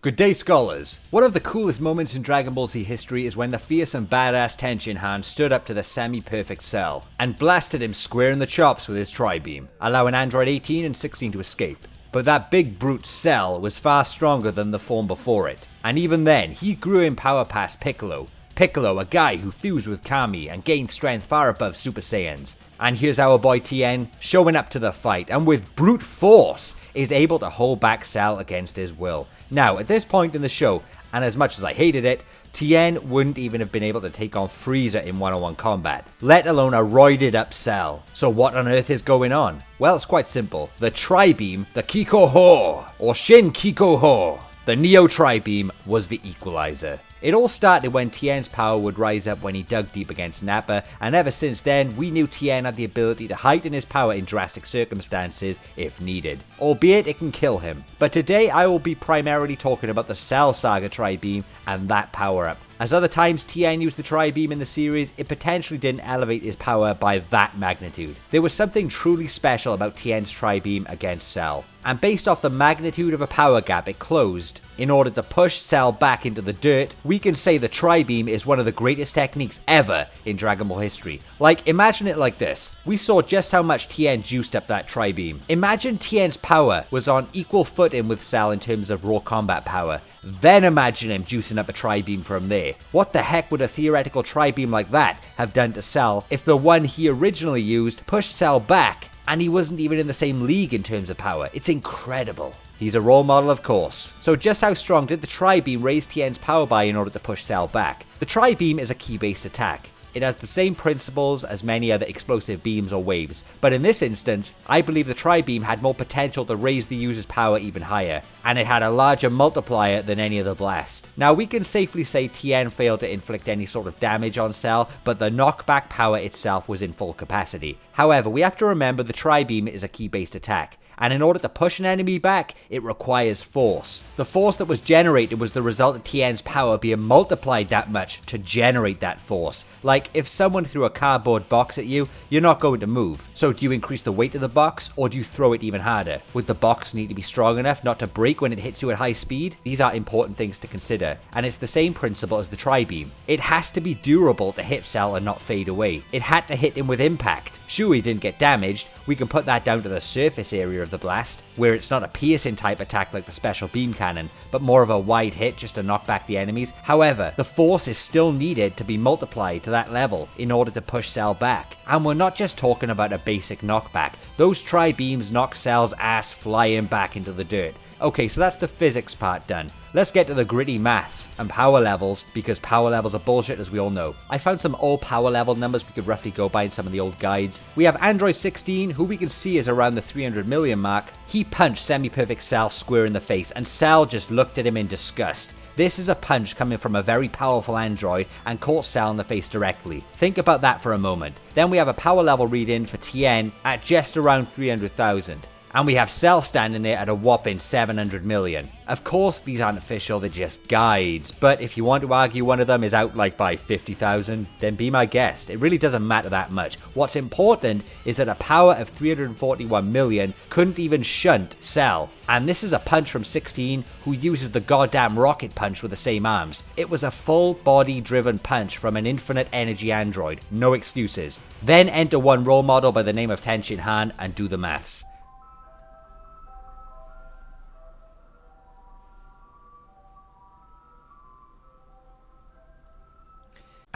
Good day, scholars! One of the coolest moments in Dragon Ball Z history is when the fierce and badass Tien stood up to the semi-perfect Cell and blasted him square in the chops with his Tri-Beam, allowing Android 18 and 16 to escape. But that big brute Cell was far stronger than the form before it, and even then, he grew in power past Piccolo. Piccolo, a guy who fused with Kami and gained strength far above Super Saiyans. And here's our boy Tien showing up to the fight, and with brute force is able to hold back Cell against his will. Now, at this point in the show, and as much as I hated it, Tien wouldn't even have been able to take on Frieza in one-on-one combat, let alone a roided up Cell. So what on earth is going on? Well, it's quite simple. The Tri-Beam, the Kiko-Ho, or Shin Kiko-Ho, the Neo Tri-Beam, was the equalizer. It all started when Tien's power would rise up when he dug deep against Nappa, and ever since then, we knew Tien had the ability to heighten his power in drastic circumstances if needed, albeit it can kill him. But today I will be primarily talking about the Cell Saga Tri-Beam and that power-up. As other times Tien used the Tri-Beam in the series, it potentially didn't elevate his power by that magnitude. There was something truly special about Tien's Tri-Beam against Cell, and based off the magnitude of a power gap it closed, in order to push Cell back into the dirt, we can say the Tri-Beam is one of the greatest techniques ever in Dragon Ball history. Like, imagine it like this. We saw just how much Tien juiced up that Tri-Beam. Imagine Tien's power was on equal footing with Cell in terms of raw combat power. Then imagine him juicing up a Tri-Beam from there. What the heck would a theoretical Tri-Beam like that have done to Cell if the one he originally used pushed Cell back and he wasn't even in the same league in terms of power? It's incredible. He's a role model, of course. So just how strong did the Tri-Beam raise Tien's power by in order to push Cell back? The Tri-Beam is a ki-based attack. It has the same principles as many other explosive beams or waves, but in this instance, I believe the Tri-Beam had more potential to raise the user's power even higher, and it had a larger multiplier than any other blast. Now, we can safely say Tien failed to inflict any sort of damage on Cell, but the knockback power itself was in full capacity. However, we have to remember the Tri-Beam is a ki-based attack, and in order to push an enemy back, it requires force. The force that was generated was the result of Tien's power being multiplied that much to generate that force. Like, if someone threw a cardboard box at you, you're not going to move. So do you increase the weight of the box, or do you throw it even harder? Would the box need to be strong enough not to break when it hits you at high speed? These are important things to consider, and it's the same principle as the Tri-Beam. It has to be durable to hit Cell and not fade away. It had to hit him with impact. Sure, he didn't get damaged. We can put that down to the surface area of the blast, where it's not a piercing type attack like the special beam cannon, but more of a wide hit just to knock back the enemies. However, the force is still needed to be multiplied to that level in order to push Cell back. And we're not just talking about a basic knockback. Those Tri-Beams knock Cell's ass flying back into the dirt. Okay, so that's the physics part done. Let's get to the gritty maths and power levels, because power levels are bullshit, as we all know. I found some old power level numbers we could roughly go by in some of the old guides. We have Android 16, who we can see is around the 300 million mark. He punched semi-perfect Cell square in the face, and Cell just looked at him in disgust. This is a punch coming from a very powerful android and caught Cell in the face directly. Think about that for a moment. Then we have a power level reading for Tien at just around 300,000. And we have Cell standing there at a whopping 700 million. Of course, these aren't official, they're just guides, but if you want to argue one of them is out like by 50,000, then be my guest. It really doesn't matter that much. What's important is that a power of 341 million couldn't even shunt Cell. And this is a punch from 16, who uses the goddamn rocket punch with the same arms. It was a full body driven punch from an infinite energy android, no excuses. Then enter one role model by the name of Tien and do the maths.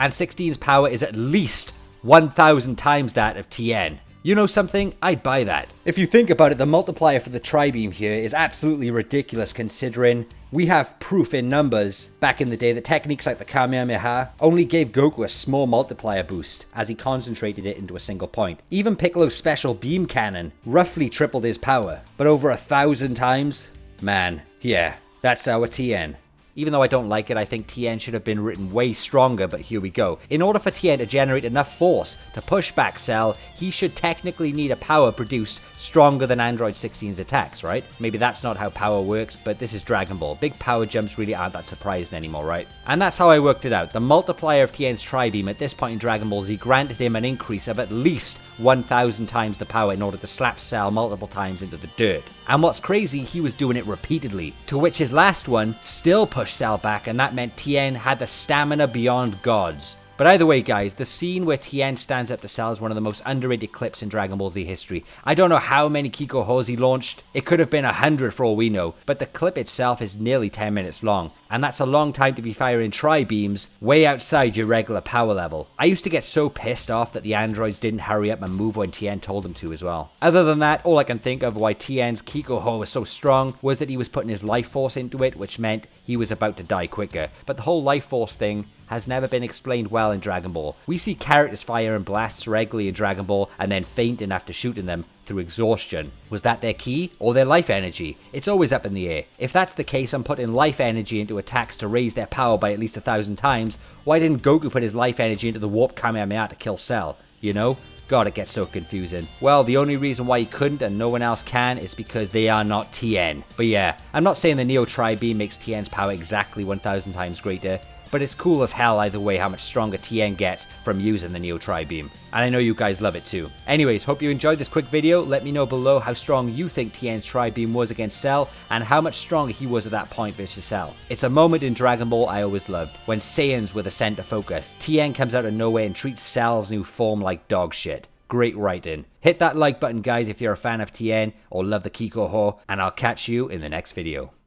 And 16's power is at least 1,000 times that of Tien. You know something? I'd buy that. If you think about it, the multiplier for the Tri-Beam here is absolutely ridiculous, considering we have proof in numbers back in the day that techniques like the Kamehameha only gave Goku a small multiplier boost as he concentrated it into a single point. Even Piccolo's special beam cannon roughly tripled his power, but over 1,000 times? Man, yeah, that's our Tien. Even though I don't like it, I think Tien should have been written way stronger, but here we go. In order for Tien to generate enough force to push back Cell, he should technically need a power produced stronger than Android 16's attacks, right? Maybe that's not how power works, but this is Dragon Ball. Big power jumps really aren't that surprising anymore, right? And that's how I worked it out. The multiplier of Tien's Tri-Beam at this point in Dragon Ball Z granted him an increase of at least 1,000 times the power in order to slap Cell multiple times into the dirt. And what's crazy, he was doing it repeatedly, to which his last one still pushed Cell back, and that meant Tien had the stamina beyond gods. But either way, guys, the scene where Tien stands up to Cell is one of the most underrated clips in Dragon Ball Z history. I don't know how many Kikohos he launched. It could have been 100 for all we know, but the clip itself is nearly 10 minutes long, and that's a long time to be firing tri-beams way outside your regular power level. I used to get so pissed off that the androids didn't hurry up and move when Tien told them to as well. Other than that, all I can think of why Tien's Kikoho was so strong was that he was putting his life force into it, which meant he was about to die quicker. But the whole life force thing has never been explained well in Dragon Ball. We see characters firing blasts regularly in Dragon Ball and then fainting after shooting them through exhaustion. Was that their ki or their life energy? It's always up in the air. If that's the case, I'm putting life energy into attacks to raise their power by at least 1,000 times. Why didn't Goku put his life energy into the warp Kamehameha to kill Cell? You know? God, it gets so confusing. Well, the only reason why he couldn't and no one else can is because they are not Tien. But yeah, I'm not saying the Neo Tri-Beam makes Tien's power exactly 1,000 times greater, but it's cool as hell either way how much stronger Tien gets from using the Neo Tri-Beam. And I know you guys love it too. Anyways, hope you enjoyed this quick video. Let me know below how strong you think Tien's Tri-Beam was against Cell, and how much stronger he was at that point versus Cell. It's a moment in Dragon Ball I always loved, when Saiyans were the center focus. Tien comes out of nowhere and treats Cell's new form like dog shit. Great writing. Hit that like button, guys, if you're a fan of Tien or love the Kikoho, and I'll catch you in the next video.